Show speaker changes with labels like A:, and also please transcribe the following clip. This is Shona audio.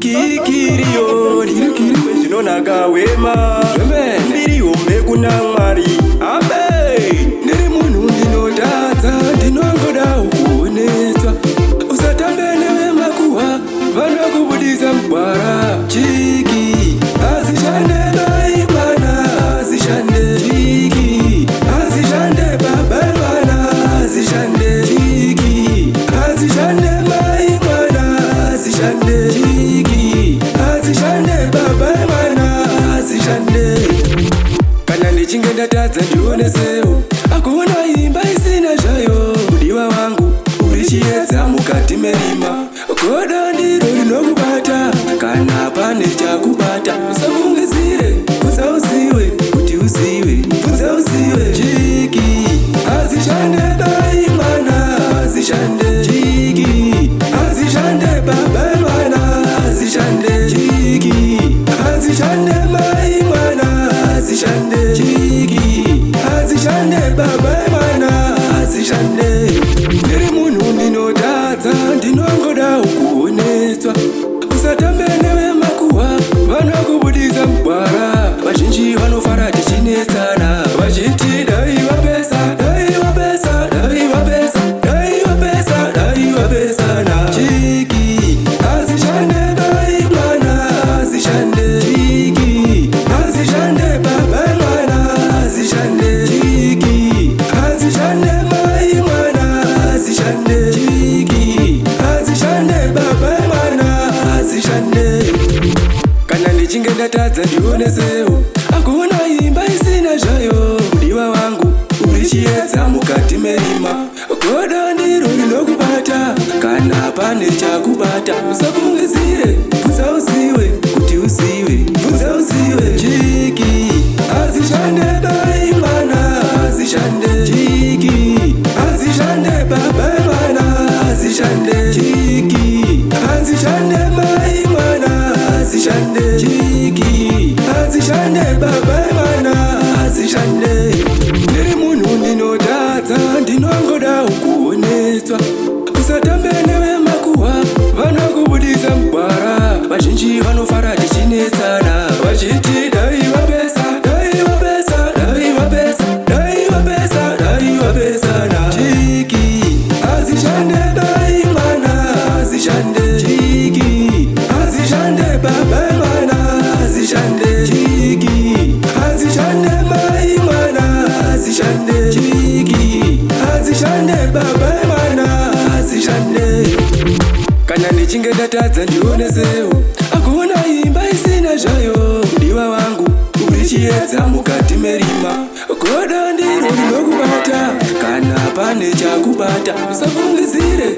A: kikiriyo kiri zvinonaka wema mbiri hombe kuna Mwari abe ndiri munhu ndinotadza ndinongoda kuonetswa usatambe nevema kuwa vanokubudisa mugwara chiki azishande bai mwana azishande chiki azishande baba mwana azishande chiki azishande mai mwana azishande chiki azishande baba mwana azishande kana ndichinge ndatadza ndionesewo akuona imba isina zvayo mudiwa wangu uri chiedza mukati merima goda ndiro rinokubata kana pane chakubata usafungidzire bvunza uzive kuti uzive bvunza uzive chiki azishande bai mwana azishande chiki azishande baba mwana azishande chiki azishande mai mwana azishande chiki azishande baba mwana azishande ndiri munhu ndinotadza ndinongoda kuonetswa usatambe nevemakuwa vanokubudisa mugwara vazhinji vanofara tichinetsana vachiti dai vapesa dai vapesa dai vapesa dai vapesa dai vapesana chiki azishande bai mwana azishande chiki azishande baba mwana azishande chiki azishande mai mwana azishande chiki azishande baba mwana azishande kana ndichinge ndatadza ndionesewo akuona imba isina zvayo mudiwa wangu uri chiedza mukati merima goda ndiro rinokubata kana pane chakubata usafungidzire bvunza uzive kuti uzive bvunza uzive chiki azishande bai mwana azishande chiki azishande baba mwana azishande chiki azishande mai mwana azishande chiki azishande baba mwana azishande ndiri munhu ndinotadza ndinongoda kuonetswa usatambe nevemakuwa vanokubudisa mugwara vazhinji vanofara tichinetsana vachiti dai vapesa dai vapesa dai vapesa dai vapesa dai vapesana chiki azishande bai mwana azishande chiki azishande baba mwana azishande chiki azishande mai mwana azishande chiki azishande baba mwana azishande kana ndichinge ndatadza ndionesewo akuona imba isina zvayo mudiwa wangu uri chiedza mukati merima goda ndiro rinokubata kana pane chakubata usafungidzire